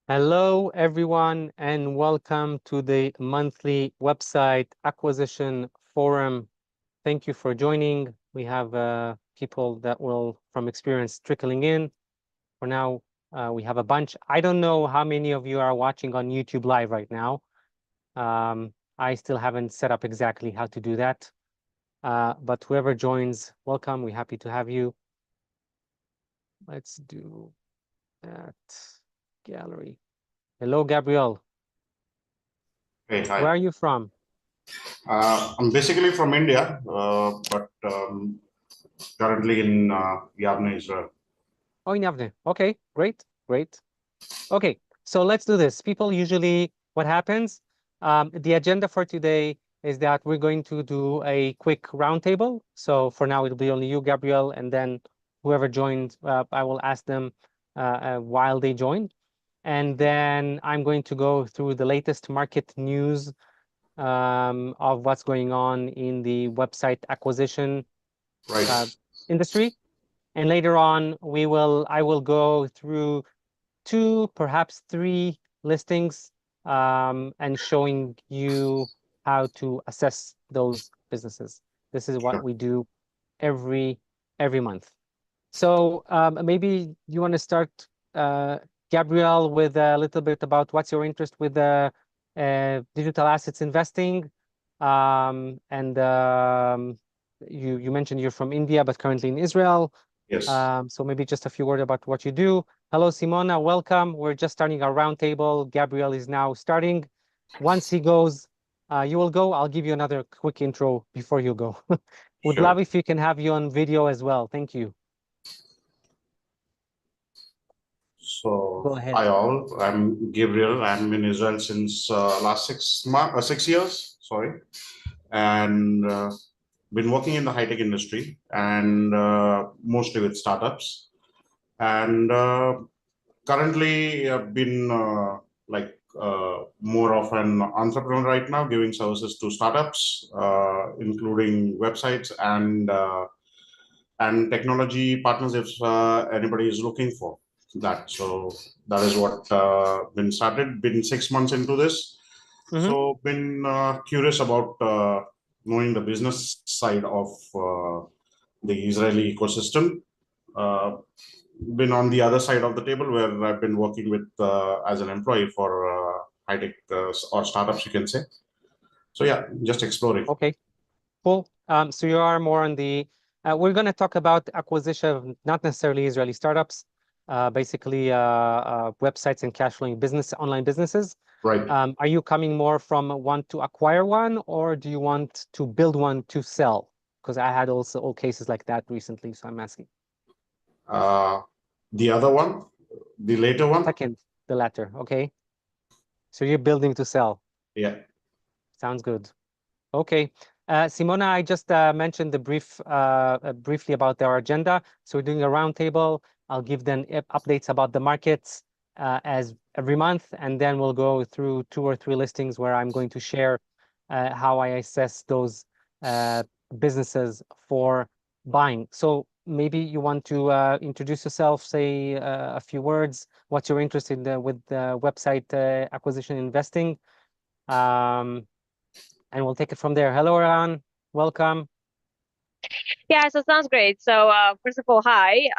Hello, everyone, and welcome to the monthly website acquisition forum. Thank you for joining. We have people that will, from experience, trickling in. For now, we have a bunch. I don't know how many of you are watching on YouTube Live right now. I still haven't set up exactly how to do that. But whoever joins, welcome. We're happy to have you. Let's do that. Gallery. Hello, Gabriel. Hey, Where hi. are you from? I'm basically from India, but currently in Yavne, Israel. Oh, in Yavne. Okay, great, great. Okay, so let's do this. People usually, what happens? The agenda for today is that we're going to do a quick roundtable. So for now, it'll be only you, Gabriel, and then whoever joined, I will ask them while they join. And then I'm going to go through the latest market news of what's going on in the website acquisition uh, Right. industry. And later on, I will go through two, perhaps three listings and showing you how to assess those businesses. This is what Sure. we do every every month. So maybe you want to start, uh, Gabriel, with a little bit about what's your interest with digital assets investing. And you mentioned you're from India, but currently in Israel. Yes. So maybe just a few words about what you do. Hello, Simona, welcome. We're just starting our roundtable. Gabriel is now starting. Once he goes, you will go. I'll give you another quick intro before you go. Would Sure. love if you can have you on video as well. Thank you. So, Go ahead. hi all. I'm Gabriel. I'm in Israel since last 6 months, 6 years. Sorry, and been working in the high tech industry and mostly with startups. And currently, I've been more of an entrepreneur right now, giving services to startups, including websites and technology partners if anybody is looking for that. So that is what been started. Been 6 months into this, Hmm. so been curious about knowing the business side of the Israeli ecosystem. Uh, been on the other side of the table where I've been working with as an employee for high tech or startups, you can say. So yeah, just exploring. Okay, cool. So you are more on we're going to talk about acquisition of not necessarily Israeli startups, basically websites and cash flowing online businesses. Right. Are you coming more from want to acquire one, or do you want to build one to sell? Because I had also all cases like that recently, so I'm asking. Uh, the other one, the later one, Second, the latter. Okay, so you're building to sell. yeah. Sounds good. Okay. Simona, I just mentioned briefly about our agenda. So we're doing a roundtable. I'll give them updates about the markets as every month, and then we'll go through two or three listings where I'm going to share how I assess those uh, businesses for buying. So maybe you want to introduce yourself, say a few words, what you're interested in with website acquisition investing. Um, and we'll take it from there. Hello, Ran. Welcome. Yeah, so sounds great. So first of all, hi.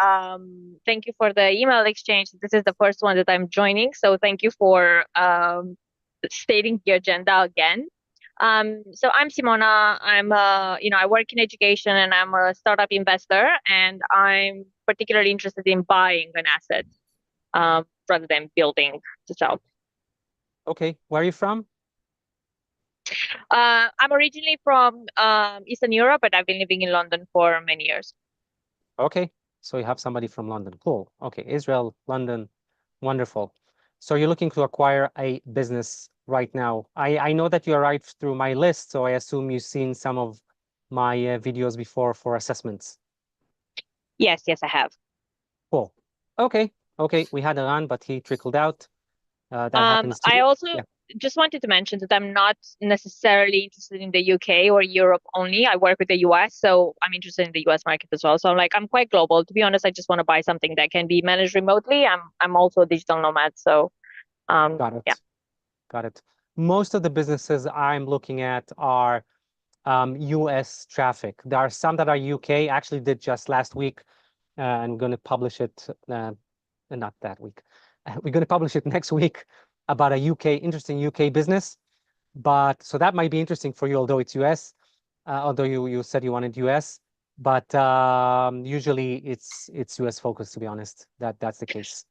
Thank you for the email exchange. This is the first one that I'm joining, so thank you for stating the agenda again. So I'm Simona. I work in education and I'm a startup investor, and I'm particularly interested in buying an asset rather than building to sell. Okay, where are you from? I'm originally from Eastern Europe, but I've been living in London for many years. Okay, so you have somebody from London. Cool. Okay, Israel, London, wonderful. So you're looking to acquire a business right now. I know that you arrived through my list, so I assume you've seen some of my videos before for assessments. Yes, yes, I have. Cool. Okay, okay. We had a run, but he trickled out. That happens I too. also Yeah. just wanted to mention that I'm not necessarily interested in the UK or Europe only. I work with the US, so I'm interested in the US market as well. So I'm quite global. To be honest, I just want to buy something that can be managed remotely. I'm also a digital nomad, so Got Yeah. it. Got it. Most of the businesses I'm looking at are US traffic. There are some that are UK. Actually did just last week. I'm going to publish it, not that week. We're going to publish it next week about a interesting UK business. But so that might be interesting for you, although it's US, although you said you wanted US. But usually it's US focused, to be honest. That's the case.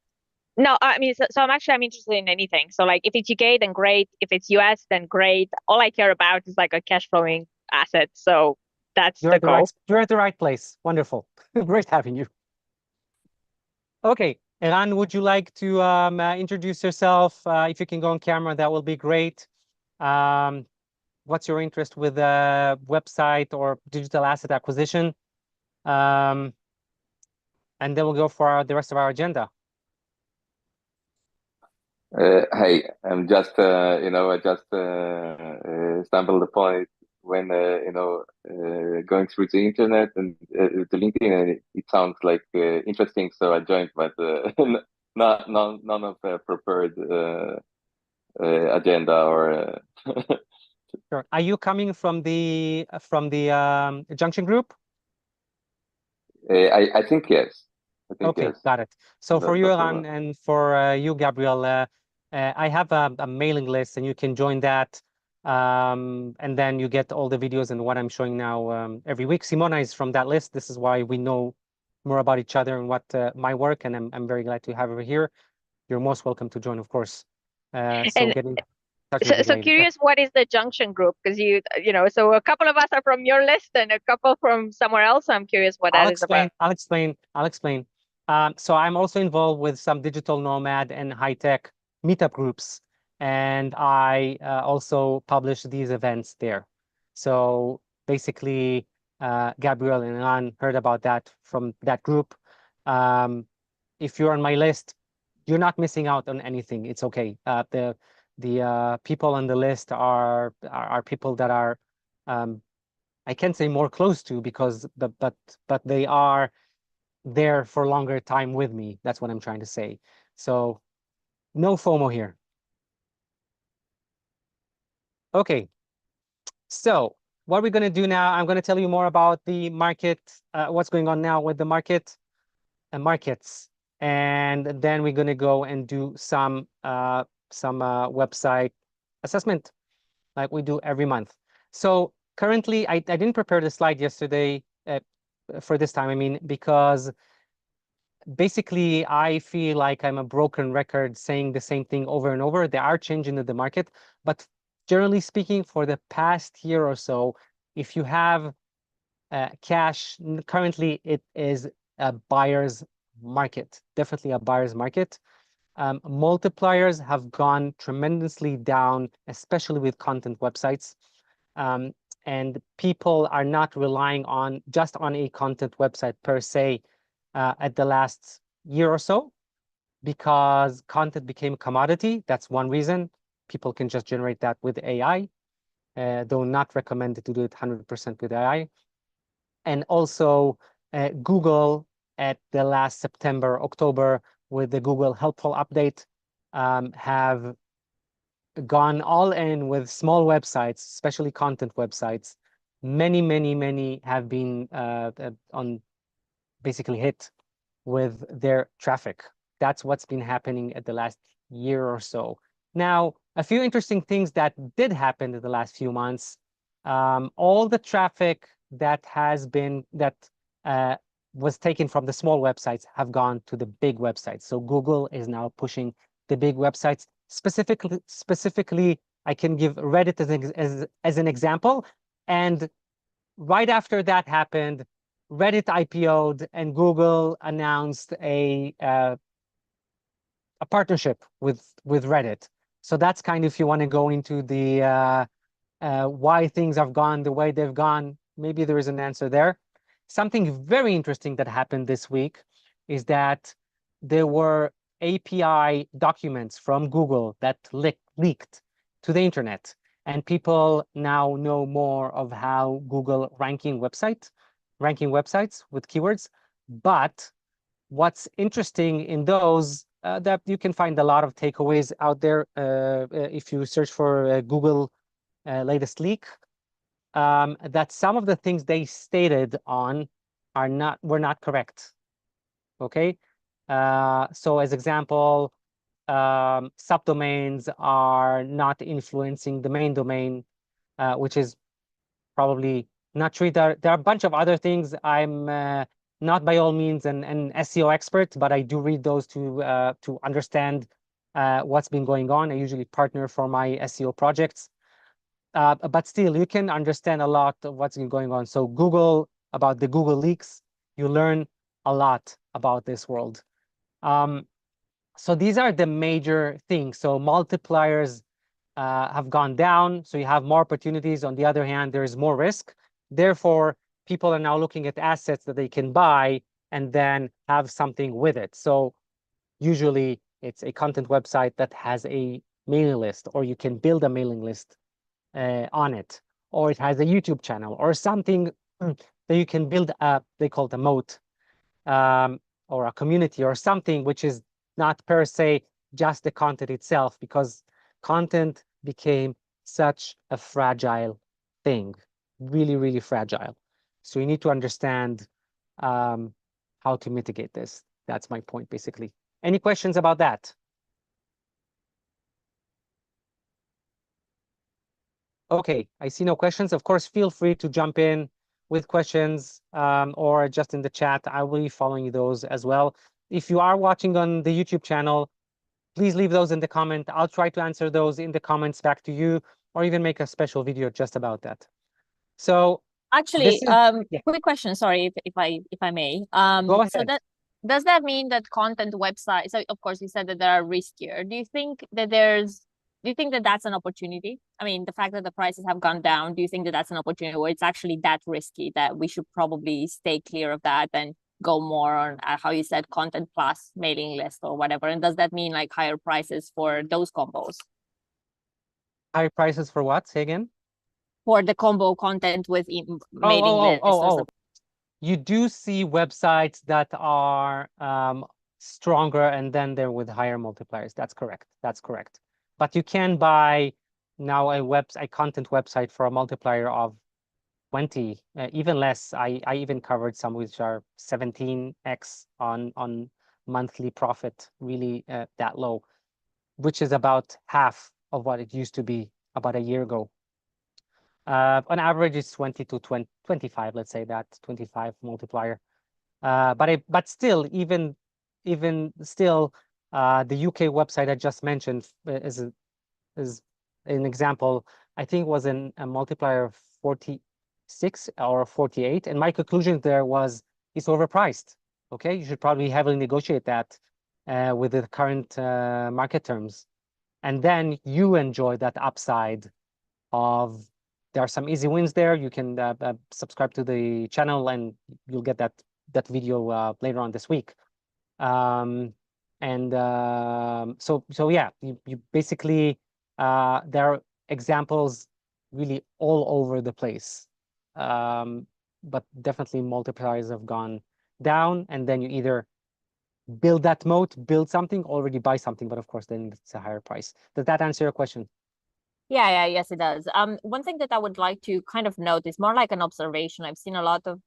No, I mean, so I'm interested in anything. So like, if it's UK, then great. If it's US, then great. All I care about is like a cash flowing asset. So that's You're the at the right goal. you're at the right place. Wonderful. Great having you. Okay, Eran, would you like to introduce yourself? If you can go on camera, that will be great. Um, what's your interest with website or digital asset acquisition? Um, and then we'll go for the rest of our agenda. Hey, I'm just, I just stumbled upon it when, going through the internet and the LinkedIn, and it sounds like interesting, so I joined, but none of the prepared agenda or. Sure. Are you coming from the Junction Group? I think yes. I think Okay, yes. got it. So for you, That's Eran, and for you, Gabriel, I have a mailing list, and you can join that. And then you get all the videos and what I'm showing now every week. Simona is from that list. This is why we know more about each other and what my work, and I'm very glad to have her here. You're most welcome to join, of course. So And get in touch with so, me so later. Yeah. curious, what is the Junction Group? Because so a couple of us are from your list and a couple from somewhere else. So I'm curious what I'll that is about. explain. I'll explain. I'll explain. So I'm also involved with some digital nomad and high tech meetup groups, and I also publish these events there. So basically, Gabriel and Ilan heard about that from that group. Um, if you're on my list, you're not missing out on anything. It's okay. The people on the list are people that are um, I can't say more close to because but they are there for longer time with me. That's what I'm trying to say. So no FOMO here. Okay. So what we're going to do now, I'm going to tell you more about the market, what's going on now with the markets, and then we're going to go and do some website assessment like we do every month. So currently, I didn't prepare the slide yesterday for this time. I mean, because basically I feel like I'm a broken record saying the same thing over and over. There are changes in the market, but generally speaking, for the past year or so, if you have cash, currently it is a buyer's market, definitely a buyer's market. Multipliers have gone tremendously down, especially with content websites. Um, and people are not relying on just on a content website per se at the last year or so because content became a commodity. That's one reason. People can just generate that with AI, though not recommended to do it 100% with AI. And also Google at the last September, October, with the Google Helpful update, have gone all in with small websites, especially content websites. Many have been on basically hit with their traffic. That's what's been happening at the last year or so. Now, a few interesting things that did happen in the last few months. All the traffic that uh, was taken from the small websites have gone to the big websites. So Google is now pushing the big websites. Specifically, I can give Reddit as an example. And right after that happened, Reddit IPO'd and Google announced a partnership with Reddit. So that's kind of if you want to go into the why things have gone the way they've gone, maybe there is an answer there. Something very interesting that happened this week is that there were API documents from Google that leaked to the internet. And people now know more of how Google ranking websites with keywords. But what's interesting in those that you can find a lot of takeaways out there if you search for Google latest leak. That some of the things they stated on were not correct. Okay, so as example, subdomains are not influencing the main domain, which is probably not true. There are a bunch of other things. I'm not by all means an SEO expert, but I do read those to understand what's been going on. I usually partner for my SEO projects. But still, you can understand a lot of what's been going on. So about the Google leaks, you learn a lot about this world. So these are the major things. So multipliers have gone down, so you have more opportunities. On the other hand, there is more risk. Therefore, people are now looking at assets that they can buy and then have something with it. So usually it's a content website that has a mailing list, or you can build a mailing list on it, or it has a YouTube channel or something that you can build they call it a moat, or a community or something, which is not per se just the content itself, because content became such a fragile thing, really, really fragile. So you need to understand how to mitigate this. That's my point, basically. Any questions about that? Okay, I see no questions. Of course, feel free to jump in with questions or just in the chat. I will be following those as well. If you are watching on the YouTube channel, please leave those in the comment. I'll try to answer those in the comments back to you, or even make a special video just about that. So actually, yeah. quick question. Sorry, if I may. Go ahead. So does that mean that content websites? So of course, you said that they are riskier. Do you think that that's an opportunity? I mean, the fact that the prices have gone down, do you think that that's an opportunity, or it's actually that risky that we should probably stay clear of that and go more on how you said content plus mailing list or whatever? And does that mean like higher prices for those combos? Higher prices for what? Say again? For the combo content with mailing list. You do see websites that are stronger, and then they're with higher multipliers. That's correct. That's correct. But you can buy now a content website for a multiplier of 20, even less. I even covered some which are 17x on monthly profit, really that low, which is about half of what it used to be about a year ago. On average, it's 20 to 25, let's say that 25 multiplier. But still, even still, the UK website I just mentioned is an example. I think was a multiplier of 46 or 48, and my conclusion there was it's overpriced. Okay, you should probably heavily negotiate that with the current market terms, and then you enjoy that upside of. There are some easy wins there. You can subscribe to the channel, and you'll get that video later on this week. So yeah, you basically there are examples really all over the place, but definitely multipliers have gone down, and then you either build that moat, build something, already buy something, but of course then it's a higher price. Does that answer your question? Yeah, yes, it does. One thing that I would like to kind of note is more like an observation. I've seen a lot of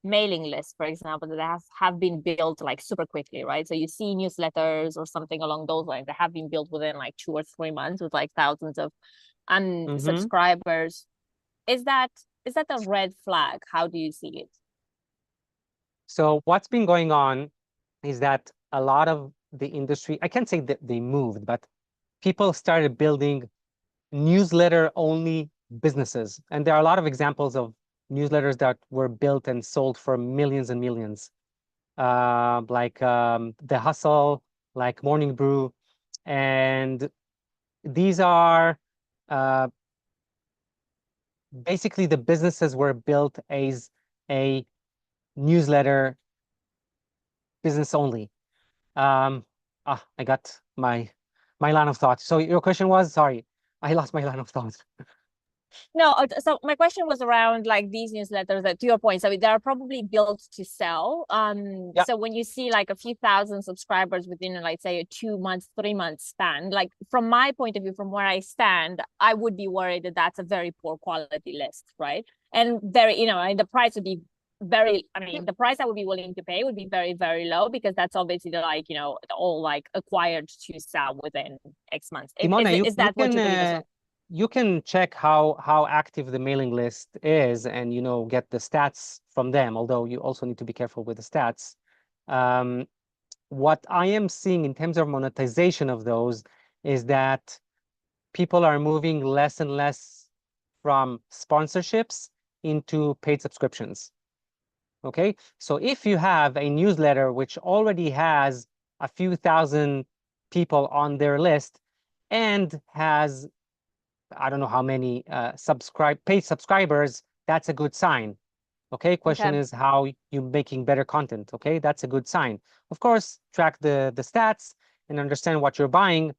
mailing lists, for example, that have been built like super quickly, right? So you see newsletters or something along those lines that have been built within like 2 or 3 months with like thousands of subscribers. Is that a red flag? How do you see it? So what's been going on is that a lot of the industry, I can't say that they moved, but people started building newsletter-only businesses. And there are a lot of examples of newsletters that were built and sold for millions and millions, like The Hustle, like Morning Brew. And these are basically the businesses were built as a newsletter business only. I got my line of thought. So your question was, sorry, I lost my line of thought. No, so my question was around like these newsletters that, to your point, so they are probably built to sell. Yep. So when you see like a few thousand subscribers within, like, say, a 2 months, 3 months span, like from my point of view, from where I stand, I would be worried that that's a very poor quality list, right? And very, and the price would be the price I would be willing to pay would be very, very low, because that's obviously like, all like acquired to sell within X months. Simona, Is that what you believe as well? you can check how active the mailing list is, and get the stats from them. Although you also need to be careful with the stats. What I am seeing in terms of monetization of those is that people are moving less and less from sponsorships into paid subscriptions. Okay, so if you have a newsletter which already has a few thousand people on their list and has, I don't know how many paid subscribers, that's a good sign. Okay, question is how you making better content. Okay, that's a good sign. Of course, track the stats and understand what you're buying.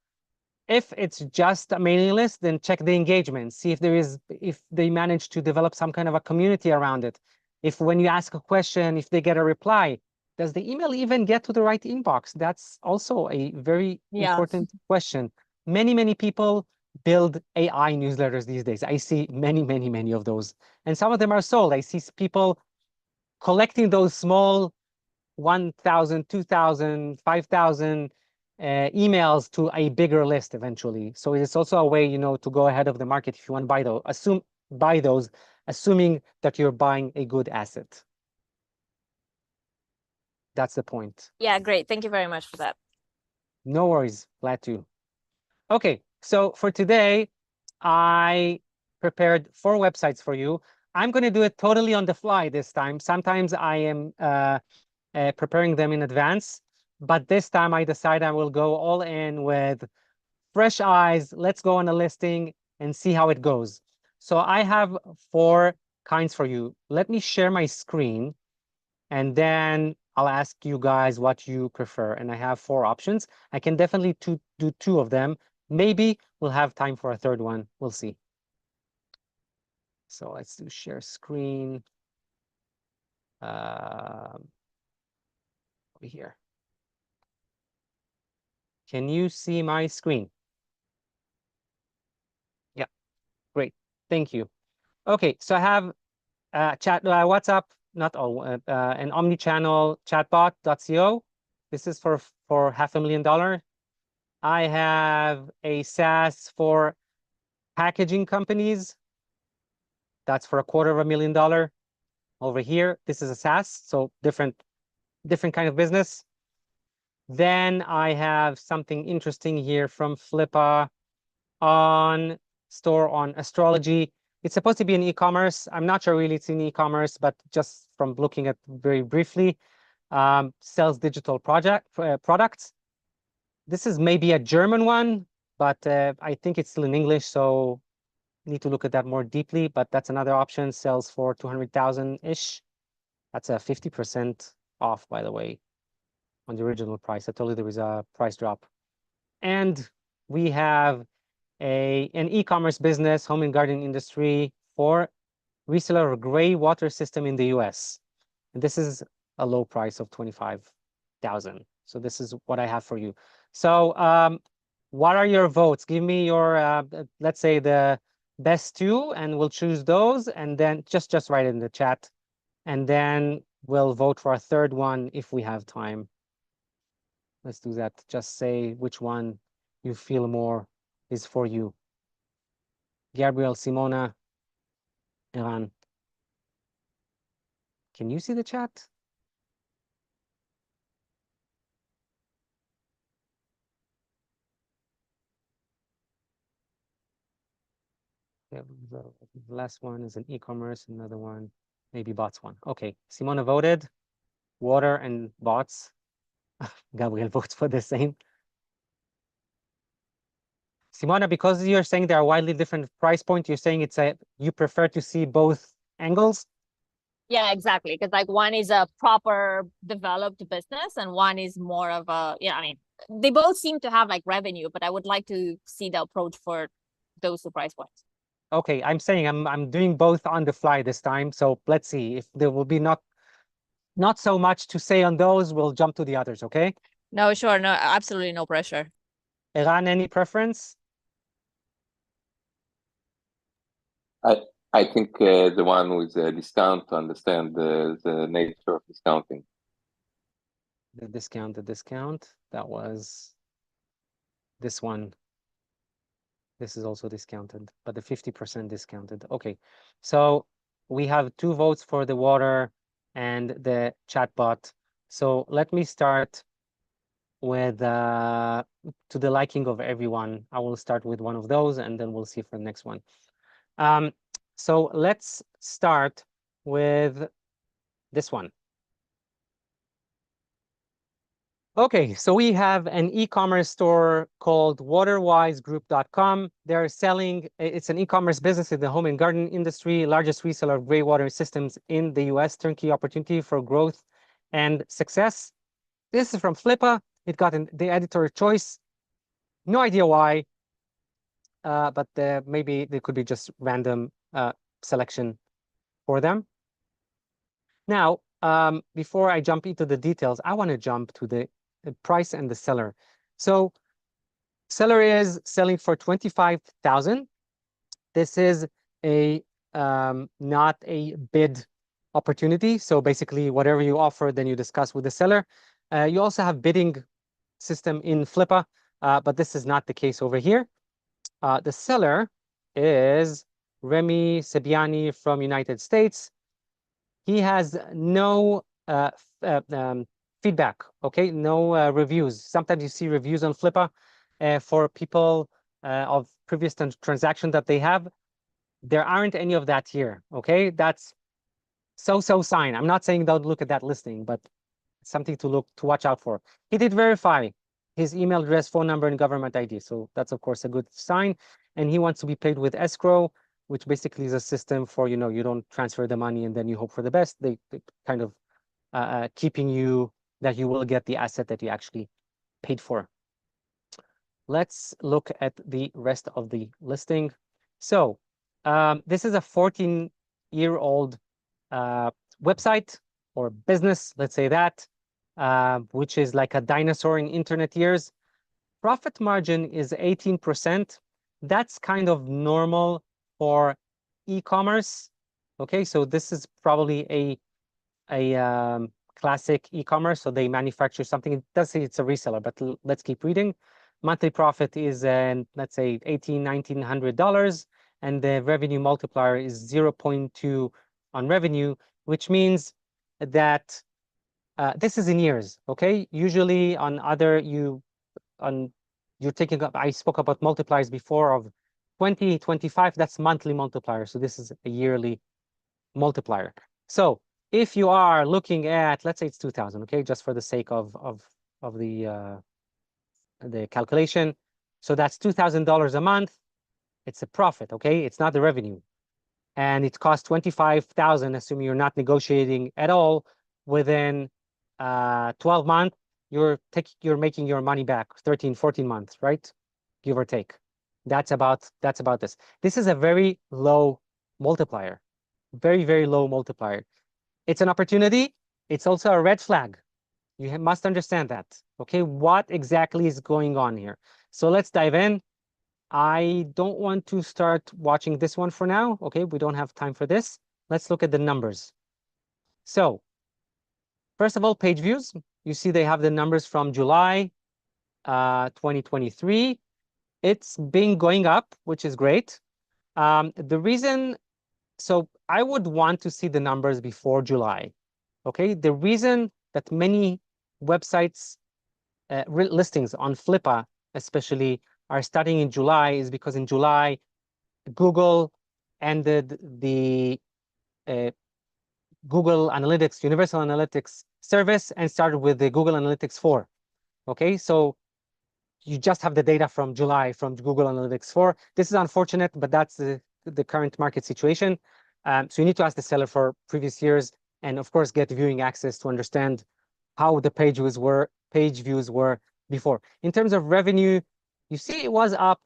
If it's just a mailing list, then check the engagement, see if they manage to develop some kind of a community around it. If when you ask a question, if they get a reply, does the email even get to the right inbox? That's also a very important question. Many people build AI newsletters these days. I see many of those. And some of them are sold. I see people collecting those small 1,000, 2,000, 5,000 emails to a bigger list eventually. So it's also a way, to go ahead of the market if you want to buy those, assuming that you're buying a good asset. That's the point. Yeah, great. Thank you very much for that. No worries. Glad to. Okay, so for today, I prepared 4 websites for you. I'm going to do it totally on the fly this time. Sometimes I am preparing them in advance, but this time I decide I will go all in with fresh eyes. Let's go on a listing and see how it goes. So I have 4 kinds for you. Let me share my screen, and then I'll ask you guys what you prefer. And I have 4 options. I can definitely do 2 of them. Maybe we'll have time for a third one. We'll see. So let's do share screen. Over here. Can you see my screen? Yeah, great. Thank you. Okay, so I have WhatsApp, not all, an omni-channel chatbot.co. This is for $500,000. I have a SaaS for packaging companies. That's for $250,000. Over here, this is a SaaS, so different kind of business. Then I have something interesting here from Flippa on store on astrology. It's supposed to be an e-commerce. I'm not sure really it's in e-commerce, but just from looking at very briefly, sells digital products. This is maybe a German one, but I think it's still in English, so need to look at that more deeply. But that's another option. Sells for 200,000-ish. That's a 50% off, by the way, on the original price. I told you there was a price drop. And we have an e-commerce business, home and garden industry, for reseller of gray water system in the US. And this is a low price of 25,000. So this is what I have for you. So what are your votes? Give me your, let's say, the best 2, and we'll choose those. And then just write it in the chat. And then we'll vote for a third one if we have time. Let's do that. Just say which one you feel more is for you. Gabriel, Simona, Iran. Can you see the chat? Yeah, the last one is an e-commerce, another one, maybe bots one. Okay, Simona voted, water and bots. Gabriel votes for the same. Simona, because you're saying there are widely different price points, you're saying you prefer to see both angles? Yeah, exactly. Because like one is a proper developed business and one is more of a, they both seem to have like revenue, but I would like to see the approach for those 2 price points. Okay, I'm saying I'm doing both on the fly this time. So let's see if there will be not so much to say on those. We'll jump to the others. Okay. No, sure. No, absolutely no pressure. Iran, any preference? I think the one with the discount to understand the nature of discounting. The discount. That was this one. This is also discounted, but the 50% discounted. Okay, so we have 2 votes for the water and the chatbot. So let me start with to the liking of everyone. I will start with one of those, and then we'll see for the next one. So let's start with this one. Okay, so we have an e-commerce store called waterwisegroup.com. They're selling, it's an e-commerce business in the home and garden industry, largest reseller of gray water systems in the US, turnkey opportunity for growth and success. This is from Flippa. It got the editor choice. No idea why, but maybe there could be just random selection for them. Now, before I jump into the details, I want to jump to the price and the seller. So seller is selling for 25,000. This is a not a bid opportunity. So basically, whatever you offer, then you discuss with the seller. You also have bidding system in Flippa, but this is not the case over here. The seller is Remy Sebiani from United States. He has no feedback, okay? No reviews. Sometimes you see reviews on Flippa for people of previous transaction that they have. There aren't any of that here, okay? That's so sign. I'm not saying don't look at that listing, but something to watch out for. He did verify his email address, phone number, and government ID. So that's, of course, a good sign. And he wants to be paid with escrow, which basically is a system for, you don't transfer the money and then you hope for the best. They kind of keeping you that you will get the asset that you actually paid for. Let's look at the rest of the listing. So this is a 14-year-old website or business, let's say that, which is like a dinosaur in internet years. Profit margin is 18%. That's kind of normal for e-commerce. Okay, so this is probably a classic e-commerce. So they manufacture something. It does say it's a reseller, but let's keep reading. Monthly profit is, let's say, $1,900, and the revenue multiplier is 0.2 on revenue, which means that this is in years. Okay, usually on other you're taking up. I spoke about multipliers before of 20, 25. That's monthly multiplier. So this is a yearly multiplier. So if you are looking at, let's say it's 2,000, okay, just for the sake of the calculation. So that's $2,000 a month. It's a profit, okay? It's not the revenue. And it costs 25,000, assuming you're not negotiating at all within 12 months, you're making your money back 13, 14 months, right? Give or take. That's about this. This is a very low multiplier. Very, very low multiplier. It's an opportunity. It's also a red flag. You must understand that. Okay, what exactly is going on here? So let's dive in. I don't want to start watching this one for now. Okay, we don't have time for this. Let's look at the numbers. So first of all, page views. You see they have the numbers from July 2023. It's been going up, which is great. The reason, so I would want to see the numbers before July. Okay, the reason that many websites listings on Flippa especially are starting in July is because in July Google ended the Google Analytics Universal Analytics service and started with the Google Analytics 4. Okay, so you just have the data from July from Google Analytics 4. This is unfortunate, but that's the current market situation. So you need to ask the seller for previous years and of course get viewing access to understand how the page views were before. In terms of revenue, you see it was up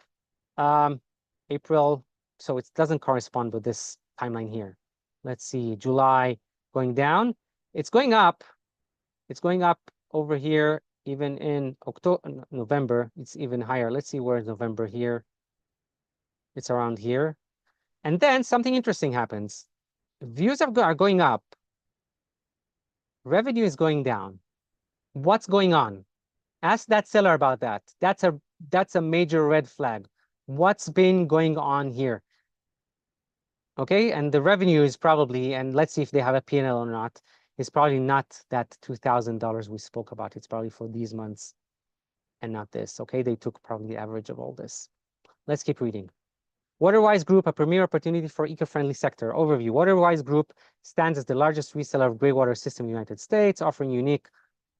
April So it doesn't correspond with this timeline here. Let's see, July going down. It's going up. It's going up over here, even in October, November. It's even higher. Let's see, where's November here? It's around here. And then something interesting happens. Views are going up. Revenue is going down. What's going on? Ask that seller about that. That's a major red flag. What's been going on here? Okay, and the revenue is probably, and let's see if they have a P&L or not, is probably not that $2,000 we spoke about. It's probably for these months and not this. Okay, they took probably the average of all this. Let's keep reading. Waterwise Group, a premier opportunity for eco-friendly sector. Overview. Waterwise Group stands as the largest reseller of gray water system in the United States, offering unique,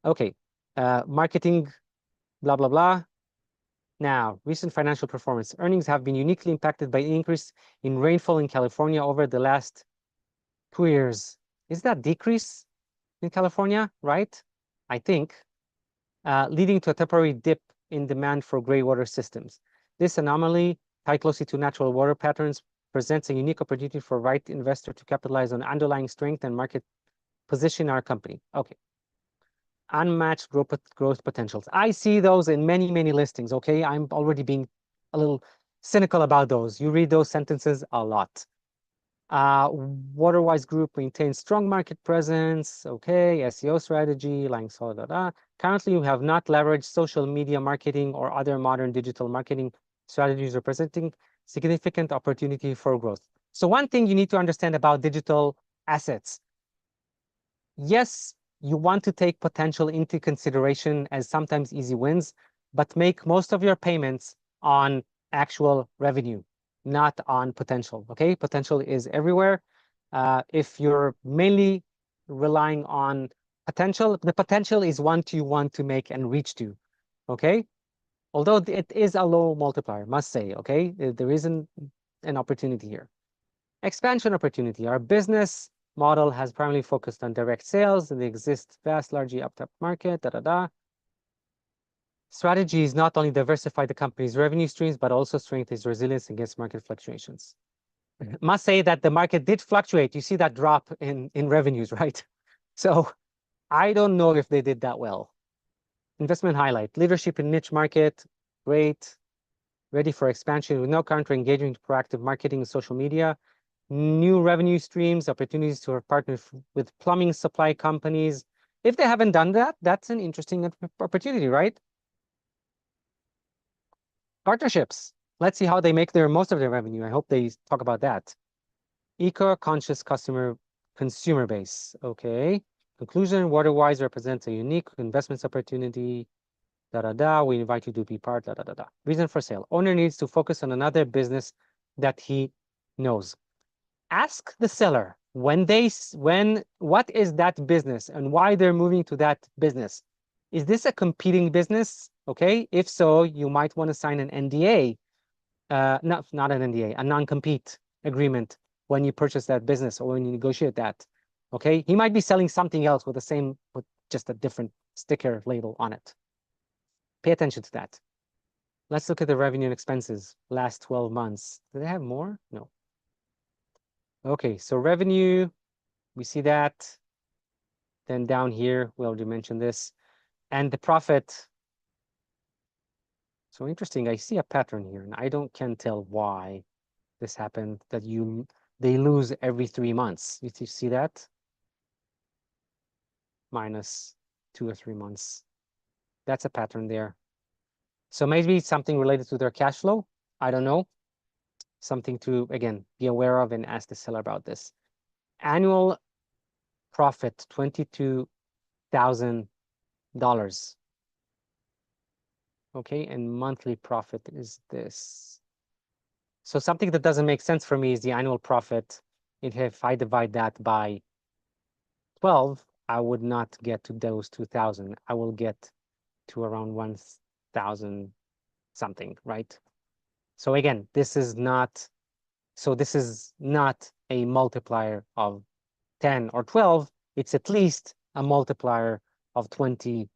okay, marketing, blah, blah, blah. Now, recent financial performance. Earnings have been uniquely impacted by an increase in rainfall in California over the last 2 years. Is that decrease in California, right? I think, leading to a temporary dip in demand for gray water systems. This anomaly, tied closely to natural water patterns, presents a unique opportunity for right investor to capitalize on underlying strength and market position in our company. Okay. Unmatched growth potentials. I see those in many, many listings, okay? I'm already being a little cynical about those. You read those sentences a lot. Waterwise Group maintains strong market presence, okay? SEO strategy, lying solid, Currently, we have not leveraged social media marketing or other modern digital marketing strategies, representing significant opportunity for growth. So one thing you need to understand about digital assets. Yes, you want to take potential into consideration as sometimes easy wins, but make most of your payments on actual revenue, not on potential, okay? Potential is everywhere. If you're mainly relying on potential, the potential is what you want to make and reach to, okay? Although it is a low multiplier, must say, okay? There isn't an opportunity here. Expansion opportunity. Our business model has primarily focused on direct sales and the exists vast, largely up-top market, Strategy is not only diversify the company's revenue streams, but also strengthen its resilience against market fluctuations. Must say that the market did fluctuate. You see that drop in revenues, right? So I don't know if they did that well. Investment highlight. Leadership in niche market. Great. Ready for expansion with no counter engagement, proactive marketing and social media. New revenue streams, opportunities to partner with plumbing supply companies. If they haven't done that, that's an interesting opportunity, right? Partnerships. Let's see how they make most of their revenue. I hope they talk about that. Eco-conscious consumer base. Okay. Conclusion, Waterwise represents a unique investments opportunity. We invite you to be part. Reason for sale. Owner needs to focus on another business that he knows. Ask the seller what is that business and why they're moving to that business. Is this a competing business? Okay, if so, you might want to sign an NDA, not an NDA, a non-compete agreement when you purchase that business or when you negotiate that. Okay, he might be selling something else with just a different sticker label on it. Pay attention to that. Let's look at the revenue and expenses last 12 months. Do they have more? No. Okay, so revenue, we see that. Then down here, we already mentioned this. And the profit. So interesting, I see a pattern here, and I can't tell why this happened, that they lose every 3 months. You see that? Minus 2 or 3 months. That's a pattern there. So maybe it's something related to their cash flow. I don't know. Something to, again, be aware of and ask the seller about this. Annual profit, $22,000. Okay, and monthly profit is this. So something that doesn't make sense for me is the annual profit. If I divide that by 12, I would not get to those 2,000. I will get to around 1,000 something, right? So again, this is not a multiplier of 10 or 12. It's at least a multiplier of 20,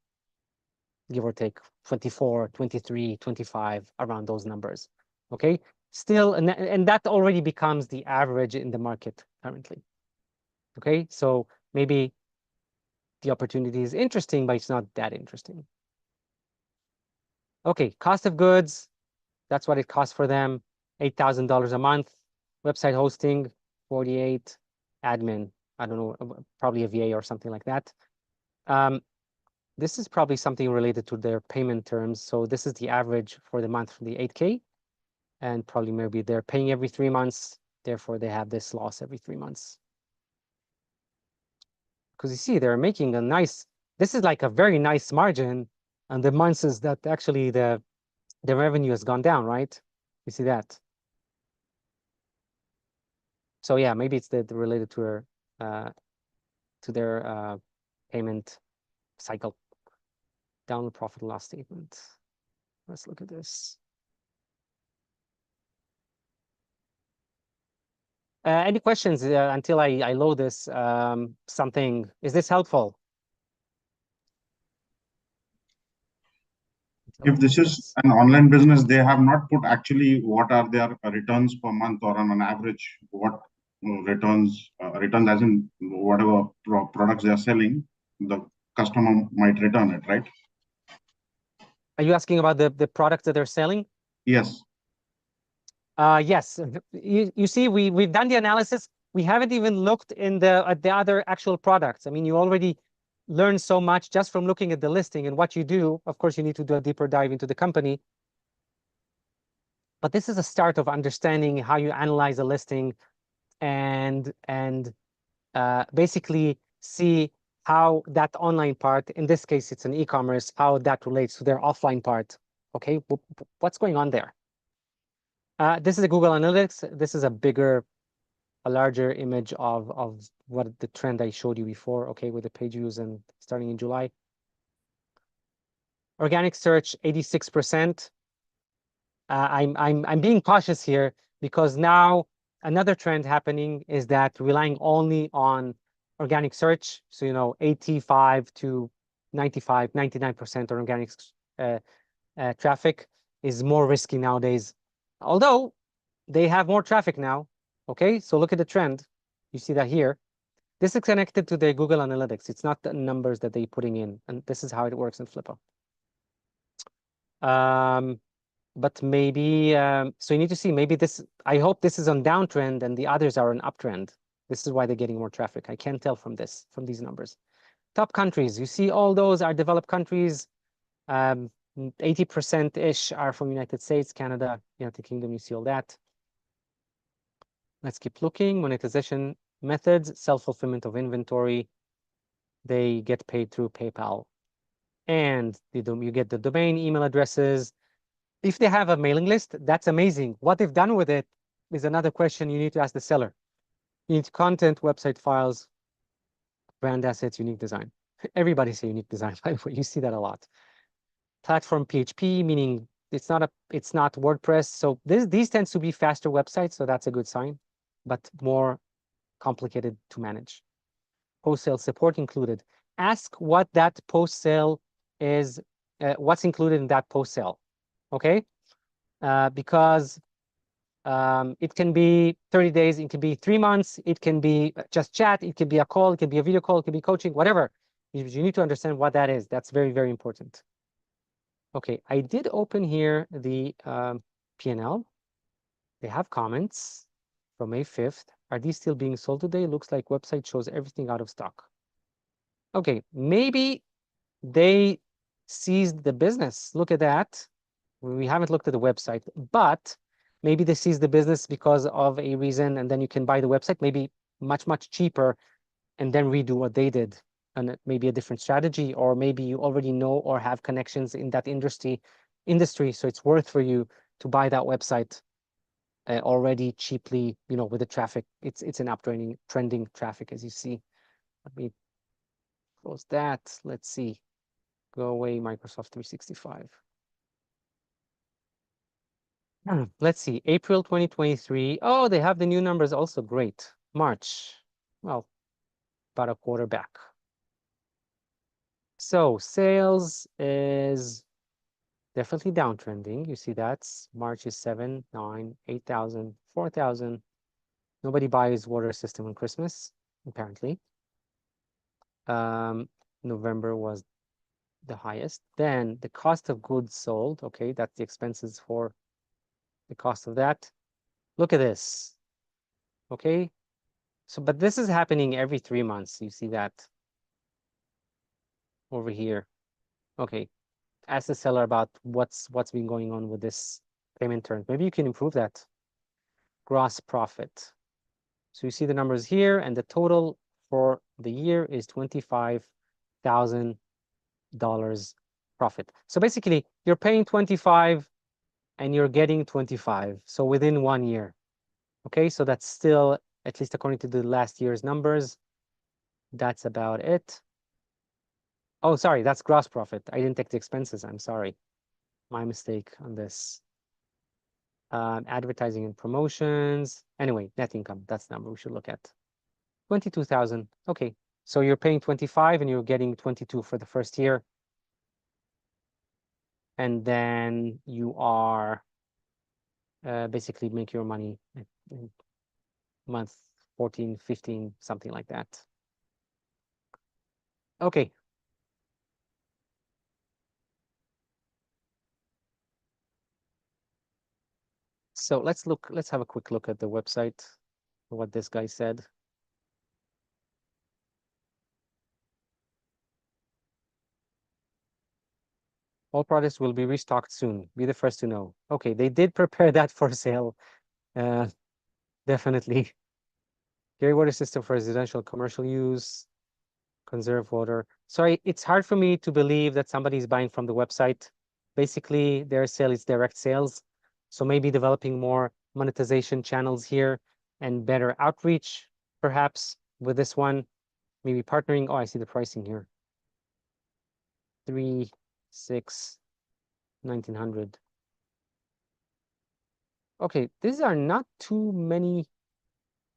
give or take 24, 23, 25, around those numbers. Okay, still, and that already becomes the average in the market currently. Okay, so maybe the opportunity is interesting, but it's not that interesting. Okay, cost of goods, that's what it costs for them, $8,000 a month. Website hosting, 48. Admin, I don't know, probably a VA or something like that. This is probably something related to their payment terms. So this is the average for the month for the 8K. And probably maybe they're paying every 3 months. Therefore, they have this loss every 3 months. Because you see, they're making a nice, this is like a very nice margin. And the months is that actually the revenue has gone down, right? You see that? So yeah, maybe it's the related to their payment cycle. Downward profit and loss statement. Let's look at this. Any questions until I load this something? Is this helpful? If this is an online business, they have not put actually what are their returns per month or on an average, what returns as in whatever products they are selling, the customer might return it, right? Are you asking about the products that they're selling? Yes. Yes. You see, we've done the analysis. We haven't even looked at the other actual products. I mean, you already learn so much just from looking at the listing and what you do. Of course, you need to do a deeper dive into the company. But this is a start of understanding how you analyze a listing and basically see how that online part, in this case, it's an e-commerce, how that relates to their offline part. Okay, what's going on there? This is a Google Analytics. This is a larger image of what the trend I showed you before, okay, with the page views and starting in July. Organic search, 86%. I'm being cautious here because now another trend happening is that relying only on organic search, so 85 to 95, 99% on organic traffic is more risky nowadays. Although they have more traffic now. Okay, so look at the trend. You see that here. This is connected to the Google Analytics. It's not the numbers that they're putting in. And this is how it works in Flippa. But maybe, so you need to see, maybe this, I hope this is on downtrend and the others are on uptrend. This is why they're getting more traffic. I can't tell from these numbers. Top countries, you see all those are developed countries. 80%-ish are from United States, Canada, United Kingdom, you see all that. Let's keep looking. Monetization methods, self-fulfillment of inventory. They get paid through PayPal. And you get the domain, email addresses. If they have a mailing list, that's amazing. What they've done with it is another question you need to ask the seller. You need content, website files, brand assets, unique design. Everybody say unique design, by the way. You see that a lot. Platform PHP, meaning it's not WordPress. So these tends to be faster websites, so that's a good sign, but more complicated to manage. Post-sale support included. Ask what that post-sale is, what's included in that post-sale, okay? Because it can be 30 days, it can be 3 months, it can be just chat, it can be a call, it can be a video call, it can be coaching, whatever. You need to understand what that is. That's very, very important. Okay, I did open here the P&L. They have comments from May 5th. Are these still being sold today? Looks like website shows everything out of stock. Okay, maybe they seized the business. Look at that. We haven't looked at the website, but maybe they seized the business because of a reason, and then you can buy the website, maybe much, much cheaper, and then redo what they did. And maybe a different strategy, or maybe you already know or have connections in that industry, so it's worth for you to buy that website already cheaply, with the traffic. It's an trending traffic, as you see. Let me close that. Let's see. Go away, Microsoft 365. Let's see, April 2023. Oh, they have the new numbers also. Great. March. Well, about a quarter back. So sales is Definitely downtrending. You see that March is 7, 9, 8,000, 4,000. Nobody buys water system on Christmas, apparently. November was the highest. Then the cost of goods sold. Okay, that's the expenses for the cost of that. Look at this. Okay, so but this is happening every 3 months. You see that over here. Okay, ask the seller about what's been going on with this payment terms. Maybe you can improve that. Gross profit. So you see the numbers here, and the total for the year is $25,000 profit. So basically, you're paying 25 and you're getting 25. So within 1 year. Okay, so that's still, at least according to the last year's numbers, that's about it. Oh, sorry, that's gross profit. I didn't take the expenses. I'm sorry. My mistake on this. Advertising and promotions. Anyway, net income, that's the number we should look at. 22,000. Okay, so you're paying 25 and you're getting 22 for the first year. And then you are basically make your money in month 14, 15, something like that. Okay. So let's have a quick look at the website, what this guy said. All products will be restocked soon. Be the first to know. Okay, they did prepare that for sale. Definitely. Gary water system for residential commercial use. Conserve water. Sorry, it's hard for me to believe that somebody is buying from the website. Basically, their sale is direct sales. So maybe developing more monetization channels here and better outreach, perhaps with this one. Maybe partnering. Oh, I see the pricing here. 3, 6, 1900. Okay, these are not too many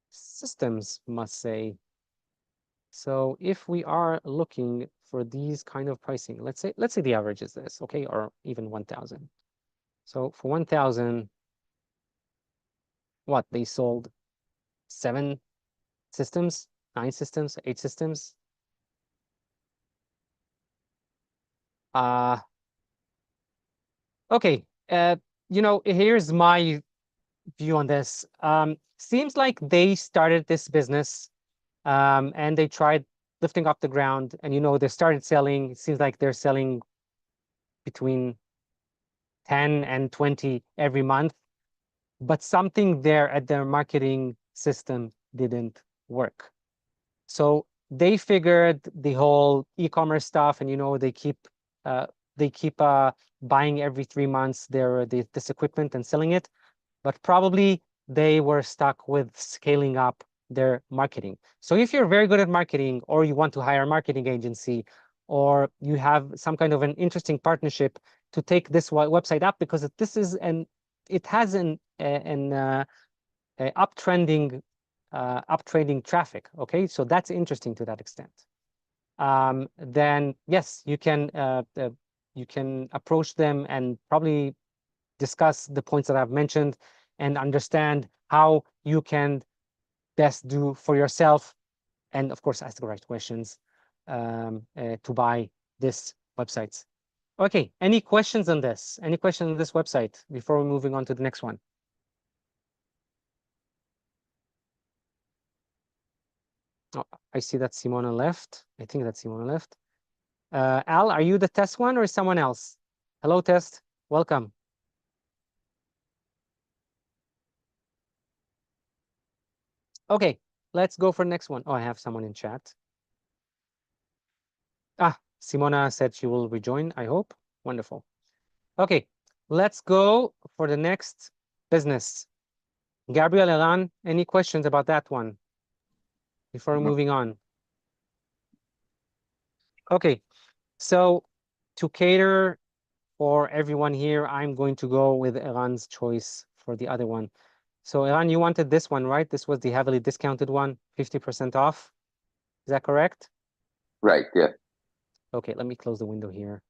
systems, must say. So if we are looking for these kind of pricing, let's say the average is this, okay, or even 1,000. So for 1,000, what they sold 7 systems, 9 systems, 8 systems. Okay, here's my view on this. Seems like they started this business and they tried lifting off the ground, and they started selling. It seems like they're selling between 10 and 20 every month, but something there at their marketing system didn't work. So they figured the whole e-commerce stuff, and they keep buying every 3 months this equipment and selling it, but probably they were stuck with scaling up their marketing. So if you're very good at marketing, or you want to hire a marketing agency, or you have some kind of an interesting partnership to take this website up, because it has an uptrending traffic. Okay, so that's interesting to that extent. Then yes, you can approach them and probably discuss the points that I've mentioned and understand how you can best do for yourself, and of course ask the right questions to buy this website. Okay, any questions on this? Any questions on this website before we're moving on to the next one? Oh, I see that Simona left. I think that Simona left. Al, are you the test one or is someone else? Hello, test. Welcome. Okay, let's go for the next one. Oh, I have someone in chat. Simona said she will rejoin, I hope. Wonderful. Okay, let's go for the next business. Gabriel, Eran, any questions about that one before moving on? Okay, so to cater for everyone here, I'm going to go with Eran's choice for the other one. So Eran, you wanted this one, right? This was the heavily discounted one, 50% off. Is that correct? Right, yeah. Okay, let me close the window here.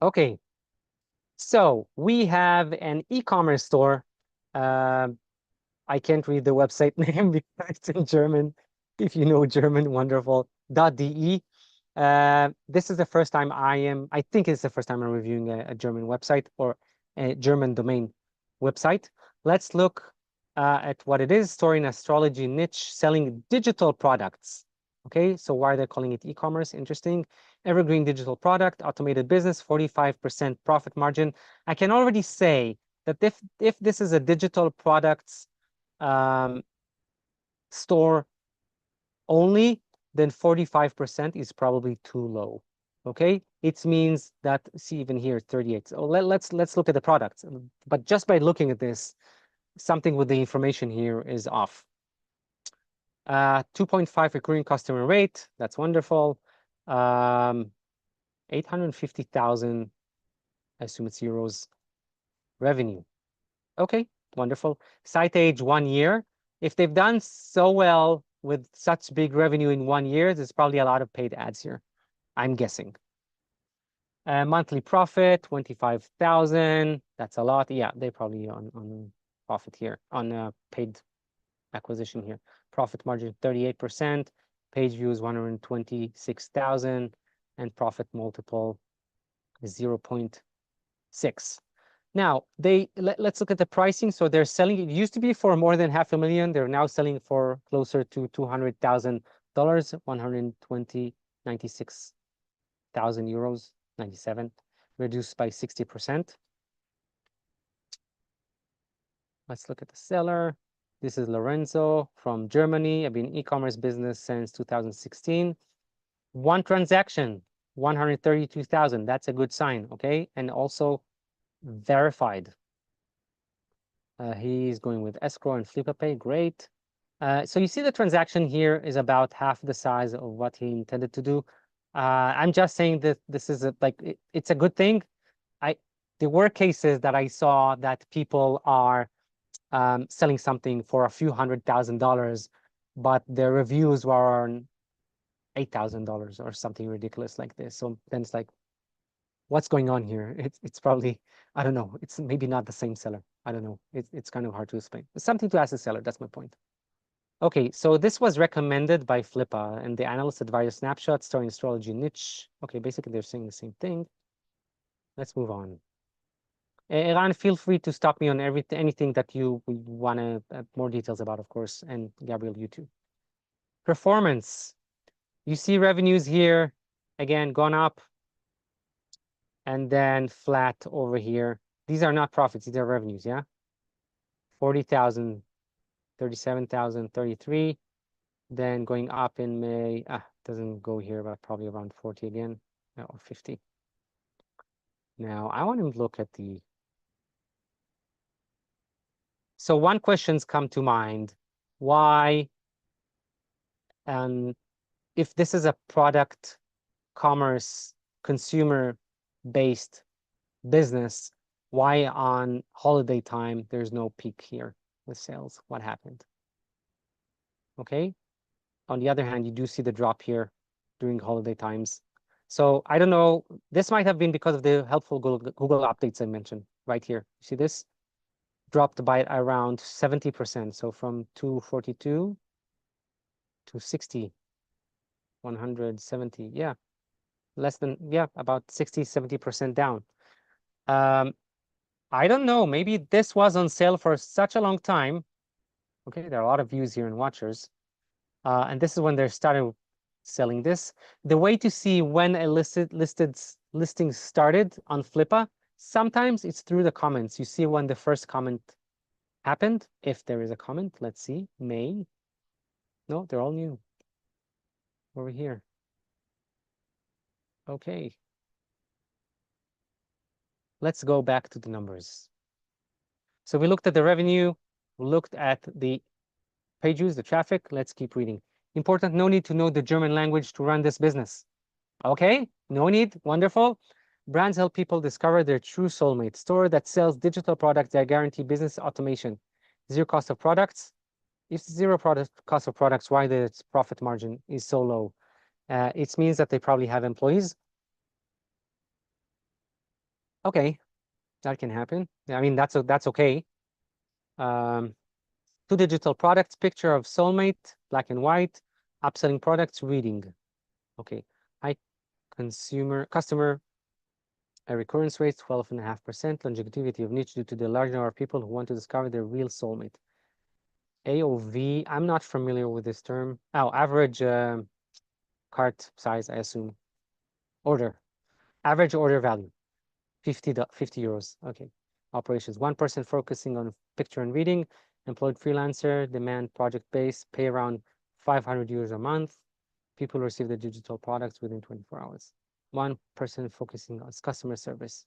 Okay, so we have an e-commerce store. I can't read the website name because it's in German. If you know German, wonderful. .de. This is the first time I think it's the first time I'm reviewing a German website or a German domain website. Let's look at what it is. Store in astrology niche, selling digital products. Okay, so why they're calling it e-commerce? Interesting. Evergreen digital product, automated business, 45% profit margin. I can already say that if this is a digital products store only, then 45% is probably too low. Okay, it means that, see, even here 38. So let's look at the products. But just by looking at this, something with the information here is off. 2.5 recurring customer rate. That's wonderful. 850,000, I assume it's euros, revenue. Okay, wonderful. Site age 1 year. If they've done so well with such big revenue in 1 year, there's probably a lot of paid ads here, I'm guessing. Monthly profit, 25,000. That's a lot. Yeah, they probably on profit here, on paid acquisition here. Profit margin, 38%. Page views, 126,000. And profit multiple is 0.6. Now, let's look at the pricing. So they're selling, it used to be for more than $500,000. They're now selling for closer to $200,000, 96,000 euros, 97, reduced by 60%. Let's look at the seller. This is Lorenzo from Germany. I've been in e-commerce business since 2016. One transaction, 132,000. That's a good sign, okay? And also verified. He's going with escrow and FlipperPay. Great. So you see the transaction here is about half the size of what he intended to do. I'm just saying that this is it's a good thing. There were cases that I saw that people are selling something for a few $100,000, but their reviews were on $8,000 or something ridiculous like this. So then it's like, what's going on here? It's probably, I don't know. It's maybe not the same seller. I don't know. It's kind of hard to explain. It's something to ask the seller. That's my point. Okay, so this was recommended by Flippa, and the analyst advisor snapshot, storing astrology niche. Okay, basically they're saying the same thing. Let's move on. Iran, feel free to stop me on anything that you want to more details about, of course, and Gabriel, you too. Performance. You see revenues here, again, gone up, and then flat over here. These are not profits, these are revenues, yeah? 40,000, 37,000, 33. Then going up in May, doesn't go here, but probably around 40 again, or 50. Now, I want to look at the... So one question's come to mind. Why, if this is a product, commerce, consumer-based business, why on holiday time there's no peak here with sales? What happened? Okay. On the other hand, you do see the drop here during holiday times. So I don't know. This might have been because of the helpful Google updates I mentioned right here. You see this? Dropped by around 70%. So from 242 to 60, 170. Yeah. Less than, yeah, about 60, 70% down. I don't know. Maybe this was on sale for such a long time. Okay, there are a lot of views here and watchers. And this is when they started selling this. The way to see when a listing started on Flippa, sometimes it's through the comments. You see when the first comment happened, if there is a comment. Let's see, May. No, they're all new. Over here. Okay. Let's go back to the numbers. So we looked at the revenue, we looked at the page views, the traffic. Let's keep reading. Important, no need to know the German language to run this business. Okay, no need, wonderful. Brands help people discover their true soulmate. Store that sells digital products that guarantee business automation. Zero cost of products. If zero cost of products, why the profit margin is so low? It means that they probably have employees. Okay, that can happen. I mean, that's okay. Two digital products, picture of soulmate, black and white, upselling products, reading. Okay, high customer recurrence rate, 12.5%, longevity of niche due to the large number of people who want to discover their real soulmate. AOV, I'm not familiar with this term. Oh, average cart size, I assume. Average order value, 50 euros. Okay. Operations, one person focusing on picture and reading, employed freelancer, demand project base, pay around 500 euros a month. People receive the digital products within 24 hours. One person focusing on customer service,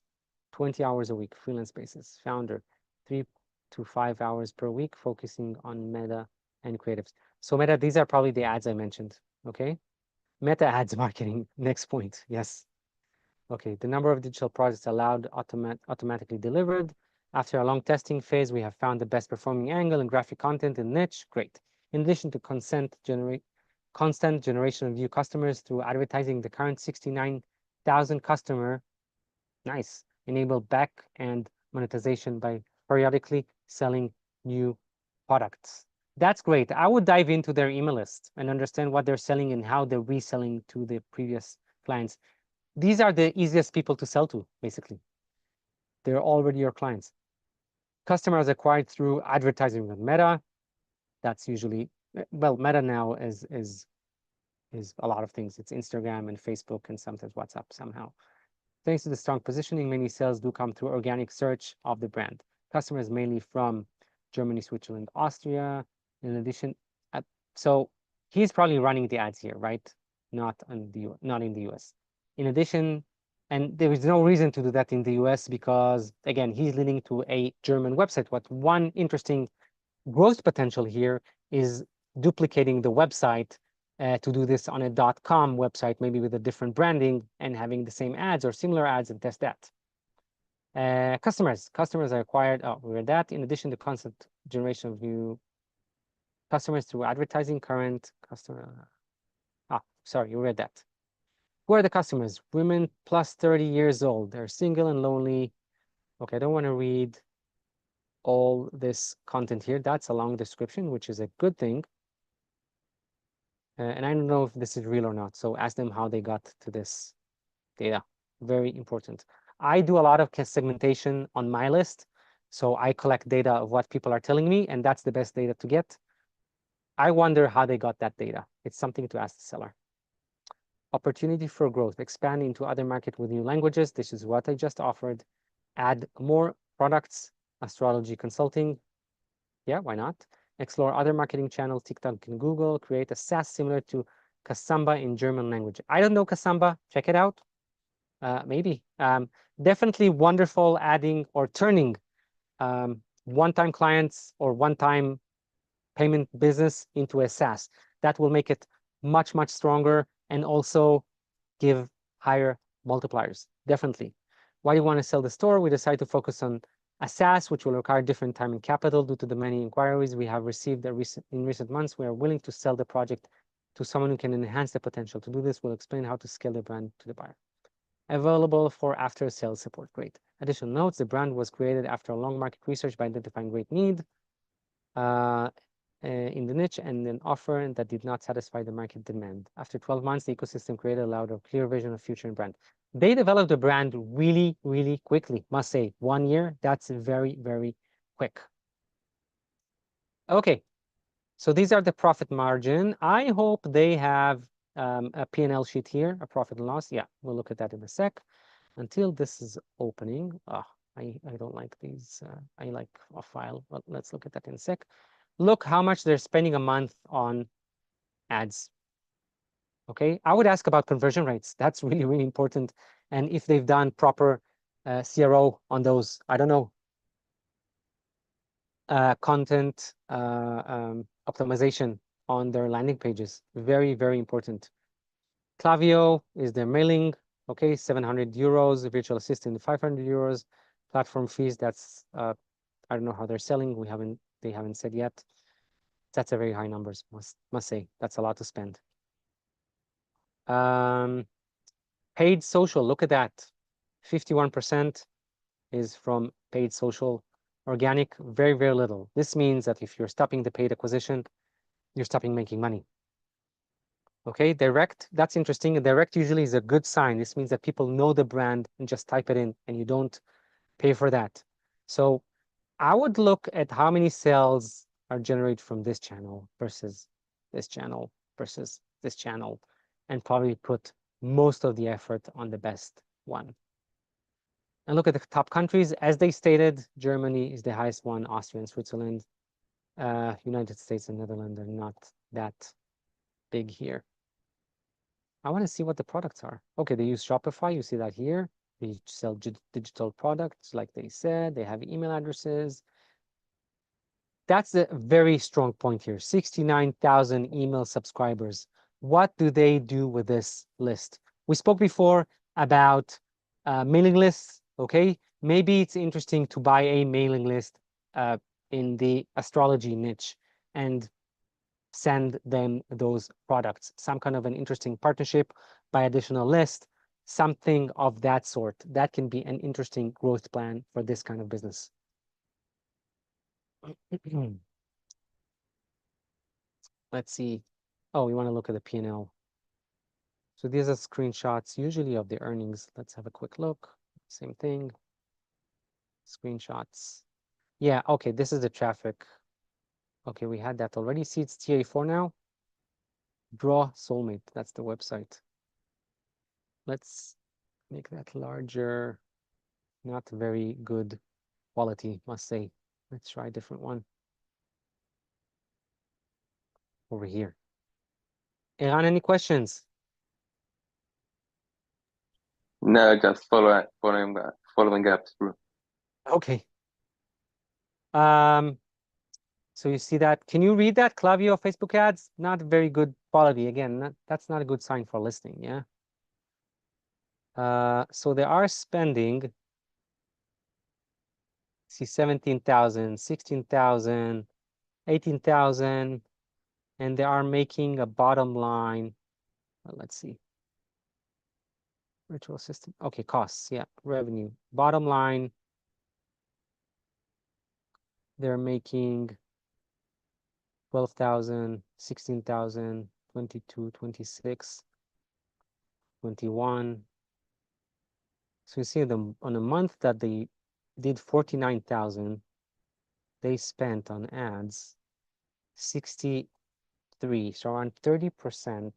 20 hours a week, freelance basis. Founder, 3 to 5 hours per week, focusing on meta and creatives. So meta, these are probably the ads I mentioned, okay? Meta ads marketing, next point, yes. Okay, the number of digital products allowed automatically delivered. After a long testing phase, we have found the best performing angle and graphic content in niche. Great. In addition to constant generation of new customers through advertising, the current 69,000 customer, nice, enable back and monetization by periodically selling new products. That's great. I would dive into their email list and understand what they're selling and how they're reselling to the previous clients. These are the easiest people to sell to, basically. They're already your clients. Customers acquired through advertising with Meta. That's usually, well, Meta now is a lot of things. It's Instagram and Facebook and sometimes WhatsApp somehow. Thanks to the strong positioning, many sales do come through organic search of the brand. Customers mainly from Germany, Switzerland, Austria. In addition, so he's probably running the ads here, right? Not in the US. In addition, and there is no reason to do that in the US because, again, he's leading to a German website. What one interesting growth potential here is duplicating the website to do this on a .com website, maybe with a different branding and having the same ads or similar ads and test that. Customers are acquired. Oh, we read that. In addition to constant generation of new customers through advertising, current customer. Sorry, you read that. Who are the customers? Women plus 30 years old. They're single and lonely. Okay, I don't want to read all this content here. That's a long description, which is a good thing. And I don't know if this is real or not. So ask them how they got to this data. Very important. I do a lot of segmentation on my list. So I collect data of what people are telling me, and that's the best data to get. I wonder how they got that data. It's something to ask the seller. Opportunity for growth, expand into other markets with new languages. This is what I just offered. Add more products, astrology consulting. Yeah, why not? Explore other marketing channels, TikTok and Google. Create a SaaS similar to Kasamba in German language. I don't know Kasamba. Check it out. Maybe. Definitely wonderful adding or turning one-time clients or one-time payment business into a SaaS. That will make it much, much stronger and also give higher multipliers. Definitely. Why do you want to sell the store? We decided to focus on a SaaS, which will require different time and capital due to the many inquiries we have received in recent months. We are willing to sell the project to someone who can enhance the potential. To do this, we'll explain how to scale the brand to the buyer. Available for after-sales support. Great. Additional notes, the brand was created after a long market research by identifying great need in the niche and an offer that did not satisfy the market demand. After 12 months, the ecosystem created allowed a clear vision of future and brand. They developed the brand really, really quickly, must say. 1 year, that's very, very quick. Okay, so these are the profit margin. I hope they have a P&L sheet here, a profit and loss. Yeah, we'll look at that in a sec. Until this is opening, I don't like these. I like a file, but let's look at that in a sec. Look how much they're spending a month on ads. Okay, I would ask about conversion rates. That's really, really important. And if they've done proper CRO on those, I don't know, content optimization on their landing pages. Very, very important. Klaviyo is their mailing. Okay, 700 euros, virtual assistant, 500 euros. Platform fees, that's, I don't know how they're selling. They haven't said yet. That's a very high numbers, must say. That's a lot to spend. Paid social, look at that. 51%. is from paid social. Organic, very, very little. This means that if you're stopping the paid acquisition, you're stopping making money. Okay, direct, that's interesting. Direct usually is a good sign. This means that people know the brand and just type it in and you don't pay for that. So I would look at how many sales are generated from this channel versus this channel versus this channel, and probably put most of the effort on the best one. And look at the top countries. As they stated, Germany is the highest one, Austria and Switzerland. United States and Netherlands are not that big here. I want to see what the products are. Okay, they use Shopify. You see that here. They sell digital products, like they said. They have email addresses. That's a very strong point here. 69,000 email subscribers. What do they do with this list? We spoke before about mailing lists. Okay, maybe it's interesting to buy a mailing list in the astrology niche and send them those products, some kind of an interesting partnership, buy additional list, something of that sort. That can be an interesting growth plan for this kind of business. Let's see. Oh, we want to look at the P&L. So these are screenshots usually of the earnings. Let's have a quick look. Same thing. Screenshots. Yeah, okay, this is the traffic. Okay, we had that already. See, it's TA4 now. Draw Soulmate, that's the website. Let's make that larger. Not very good quality, must say. Let's try a different one. Over here. Eran, any questions? No, just following up through. Okay. So you see that. Can you read that? Klaviyo Facebook ads, not very good quality. Again, that's not a good sign for listing, yeah? So they are spending, see 17,000, 16,000, 18,000, and they are making a bottom line. Let's see. Virtual system. Okay, costs, yeah, revenue. Bottom line, they're making 12,000, 16,000, 22, 26, 21. So you see them on a month that they did 49,000, they spent on ads 63, so around 30%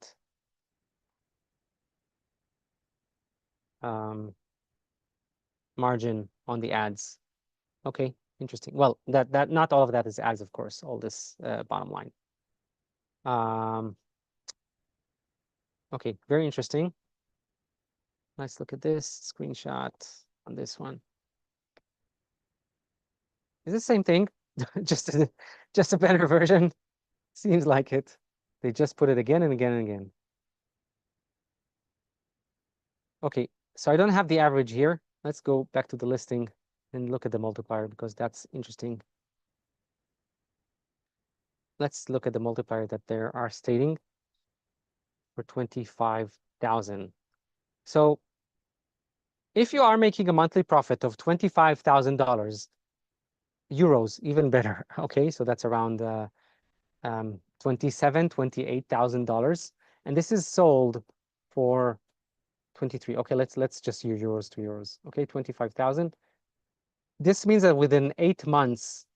margin on the ads. Okay, interesting. Well, that not all of that is ads, of course, all this bottom line. Okay, very interesting. Let's look at this screenshot on this one. Is the same thing, just a better version. Seems like it. They just put it again and again and again. Okay, so I don't have the average here. Let's go back to the listing and look at the multiplier because that's interesting. Let's look at the multiplier that they are stating for 25,000. So if you are making a monthly profit of $25,000, euros, even better. Okay, so that's around $28,000, and this is sold for 23. Okay, let's just use euros to euros. Okay, 25,000. This means that within 8 months,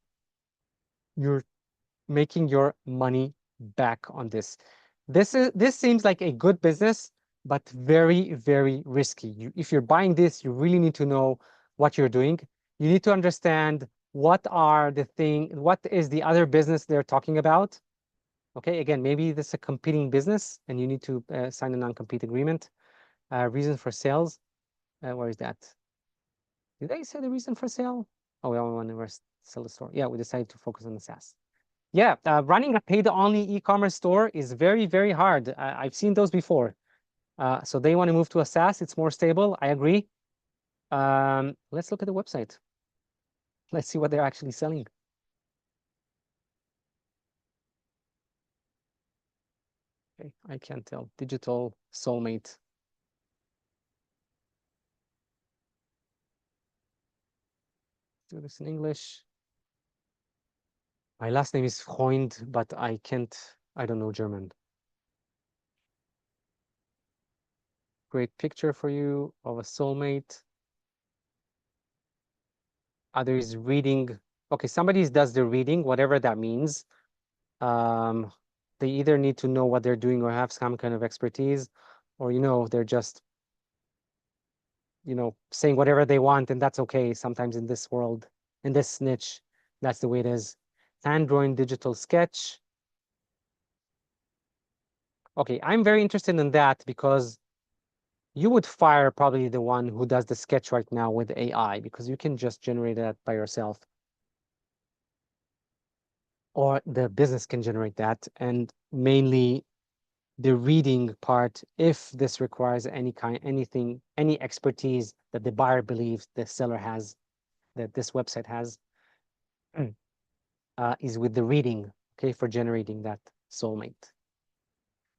you're making your money back on this. This seems like a good business, but very, very risky. If you're buying this, you really need to know what you're doing. You need to understand what is the other business they're talking about. Okay, again, maybe this is a competing business and you need to sign a non-compete agreement. Reason for sales, where is that? Did they say the reason for sale? Oh, we only want to sell the store. Yeah, we decided to focus on the SaaS. Yeah, running a paid-only e-commerce store is very, very hard. I've seen those before. So they want to move to a SaaS. It's more stable. I agree. Let's look at the website. Let's see what they're actually selling. Okay, I can't tell. Digital Soulmate. do this in English. My last name is Freund, but I don't know German. Great picture for you of a soulmate. Others reading. Okay, somebody does the reading, whatever that means. They either need to know what they're doing or have some kind of expertise, or, they're just, saying whatever they want, and that's okay. Sometimes in this world, in this niche, that's the way it is. Hand-drawn digital sketch. Okay, I'm very interested in that because you would fire probably the one who does the sketch right now with AI, because you can just generate that by yourself. Or the business can generate that, and mainly the reading part, if this requires any expertise that the buyer believes the seller has, that this website has, is with the reading, okay, for generating that soulmate.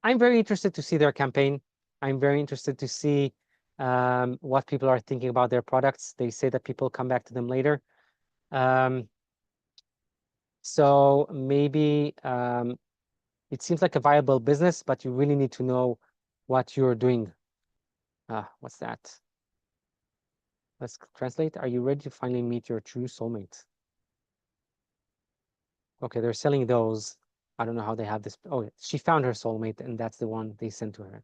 I'm very interested to see their campaign. I'm very interested to see what people are thinking about their products. They say that people come back to them later. So maybe it seems like a viable business, but you really need to know what you're doing. What's that? Let's translate. Are you ready to finally meet your true soulmate? Okay, they're selling those. I don't know how they have this. Oh, she found her soulmate, and that's the one they sent to her.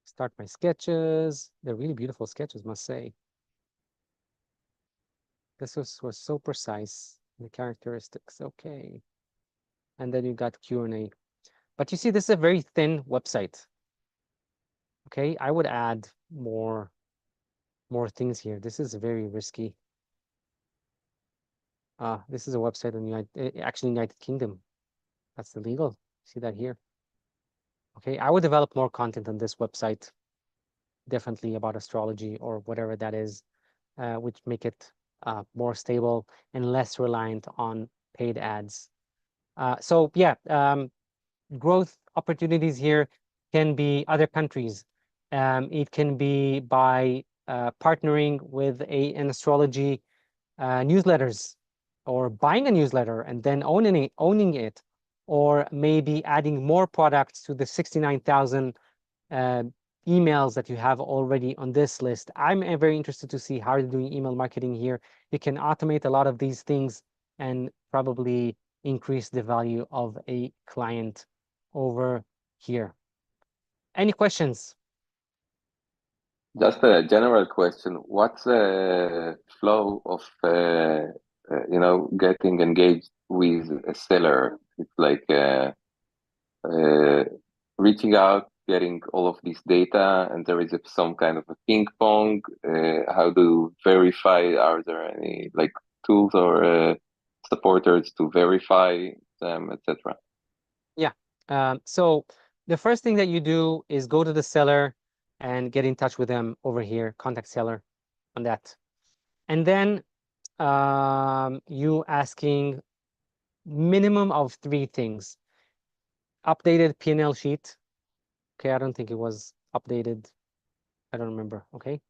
Start my sketches. They're really beautiful sketches, must say. This was so precise. The characteristics, okay. And then you got Q&A. But you see, this is a very thin website. Okay, I would add more things here. This is very risky. This is a website in actually United Kingdom. That's illegal. See that here. Okay, I would develop more content on this website, definitely about astrology or whatever that is, which make it more stable and less reliant on paid ads. So yeah, growth opportunities here can be other countries. It can be by partnering with an astrology newsletters, or buying a newsletter and then owning it, or maybe adding more products to the 69,000 emails that you have already on this list. I'm very interested to see how you're doing email marketing here. You can automate a lot of these things and probably increase the value of a client over here. Any questions? Just a general question. What's the flow of getting engaged with a seller? It's like reaching out, getting all of this data, and there is some kind of a ping pong. How to verify? Are there any like tools or supporters to verify them, etc.? Yeah. So the first thing that you do is go to the seller and get in touch with them over here, contact seller on that. And then you asking minimum of 3 things. Updated P&L sheet. Okay, I don't think it was updated. I don't remember. Okay.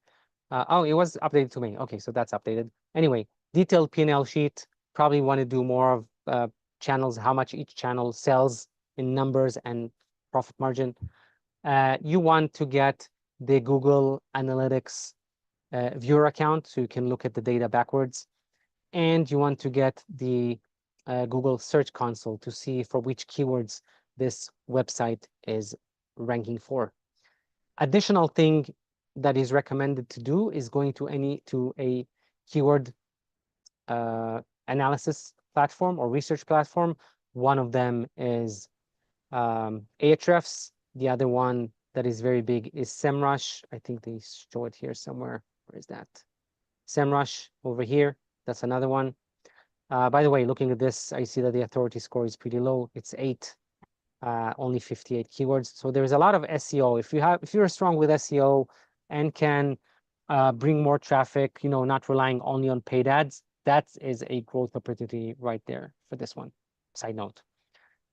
Oh, it was updated to me. Okay, so that's updated. Anyway, detailed P&L sheet. Probably want to do more of channels, how much each channel sells in numbers and profit margin. You want to get the Google Analytics viewer account so you can look at the data backwards. And you want to get the Google Search Console to see for which keywords this website is ranking for. Additional thing that is recommended to do is going to a keyword analysis platform or research platform. One of them is Ahrefs. The other one that is very big is SEMrush. I think they show it here somewhere. Where is that? SEMrush over here. That's another one. By the way, looking at this, I see that the authority score is pretty low. It's 8, only 58 keywords. So there's a lot of SEO. If you're strong with SEO and can bring more traffic, not relying only on paid ads, that is a growth opportunity right there for this one. Side note.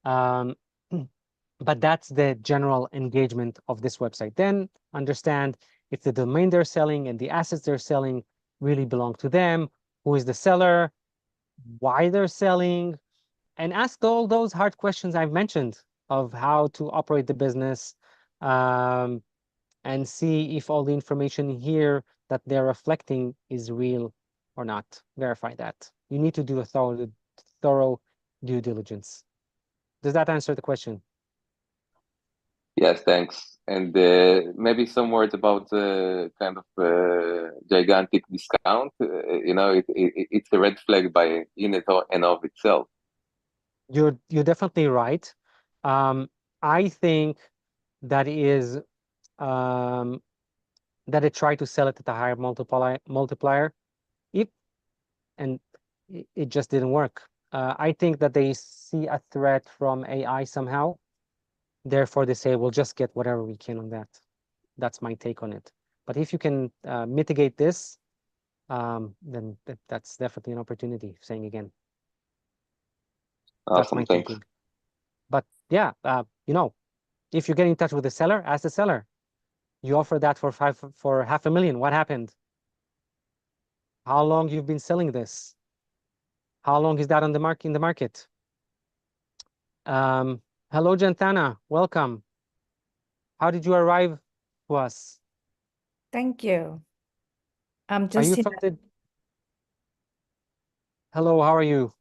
But that's the general engagement of this website. Then understand if the domain they're selling and the assets they're selling really belong to them? Who is the seller? Why they're selling? And ask all those hard questions I've mentioned of how to operate the business, and see if all the information here that they're reflecting is real or not. Verify that. You need to do a thorough due diligence. Does that answer the question? Yes, thanks. And maybe some words about kind of gigantic discount. It's a red flag by in and of itself. You're definitely right. I think that is that they try to sell it at a higher multiplier. And it just didn't work. I think that they see a threat from AI somehow. Therefore, they say, we'll just get whatever we can on that. That's my take on it. But if you can mitigate this, then that's definitely an opportunity, saying again. That's my Awesome, thanks. thinking. But yeah, if you get in touch with the seller, ask the seller. You offer that for $500,000. What happened? How long you've been selling this? How long is that on the market in the market? Hello, Jantana. Welcome. How did you arrive to us? Thank you. I'm Are just you in from the... Hello, how are you?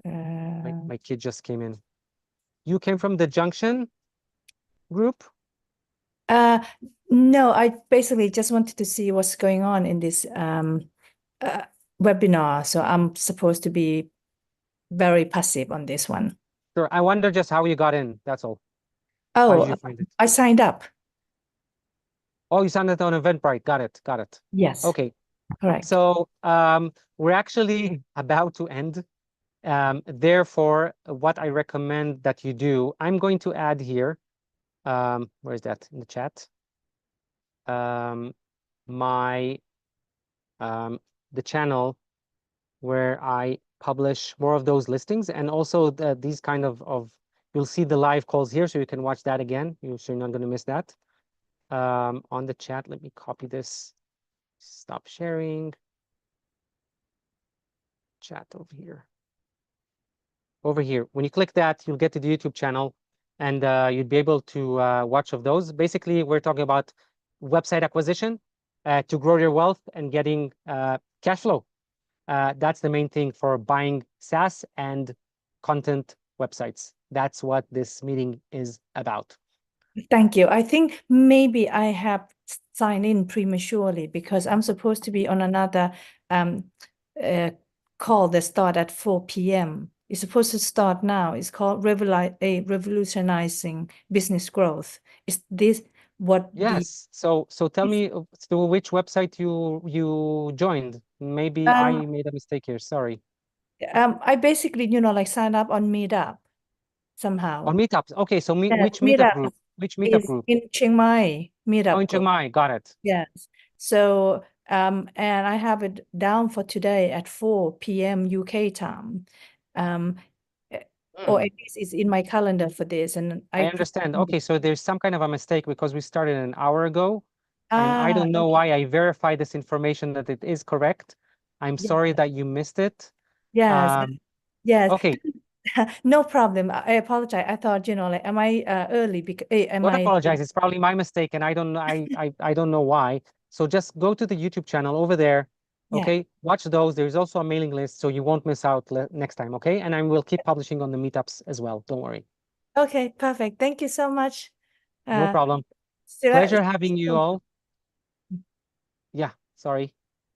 My kid just came in. You came from the Junction group? no, I basically just wanted to see what's going on in this webinar. So I'm supposed to be very passive on this one. Sure. I wonder just how you got in. That's all. How did Oh, you find it? I signed up. Oh, you signed it on Eventbrite. Got it. Got it. Yes, Okay. correct. So we're actually about to end. Therefore, what I recommend that you do, I'm going to add here, where is that in the chat? The channel where I publish more of those listings, and also these kind of you'll see the live calls here, so you can watch that again. You're not going to miss that. On the chat, let me copy this. Stop sharing. Chat over here. Over here. When you click that, you'll get to the YouTube channel, and you'd be able to watch of those. Basically, we're talking about website acquisition to grow your wealth and getting cash flow. That's the main thing for buying SaaS and content websites. That's what this meeting is about. Thank you. I think maybe I have signed in prematurely because I'm supposed to be on another call that start at 4 p.m. It's supposed to start now. It's called Revolutionizing Business Growth. Is this what Yes. So tell me, so which website you joined? Maybe I made a mistake here. Sorry. I basically, like sign up on Meetup somehow. On Meetups. Okay, so Yeah, which meetup Meetup group? Which meetup is group? in Chiang Mai Oh, Meetup in Chiang group. Mai. Got it. Yes. So, and I have it down for today at 4 p.m. UK time. Or at least it's in my calendar for this. And I understand. Okay, so there's some kind of a mistake because we started an hour ago, and I don't know why I verified this information that it is correct. I'm sorry that you missed it. Yes. Yes. Okay. No problem. I apologize. I thought, like, am I early? Because am Don't I? apologize. It's probably my mistake, and I don't know. I don't know why. So just go to the YouTube channel over there. Yeah. Okay, watch those. There's also a mailing list, so you won't miss out next time. Okay, and I will keep publishing on the meetups as well. Don't worry. Okay, perfect. Thank you so much. No problem. Still, Pleasure having you all. Yeah, sorry.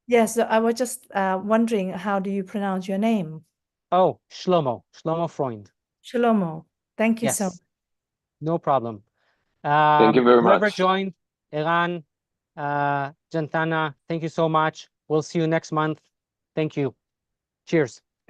Yes, I was just wondering, how do you pronounce your name? Oh, Shlomo Freund. Shlomo. Thank you so much. Yes, no problem. Thank you very Whoever much. joined, Iran, Jantana, thank you so much. We'll see you next month. Thank you. Cheers.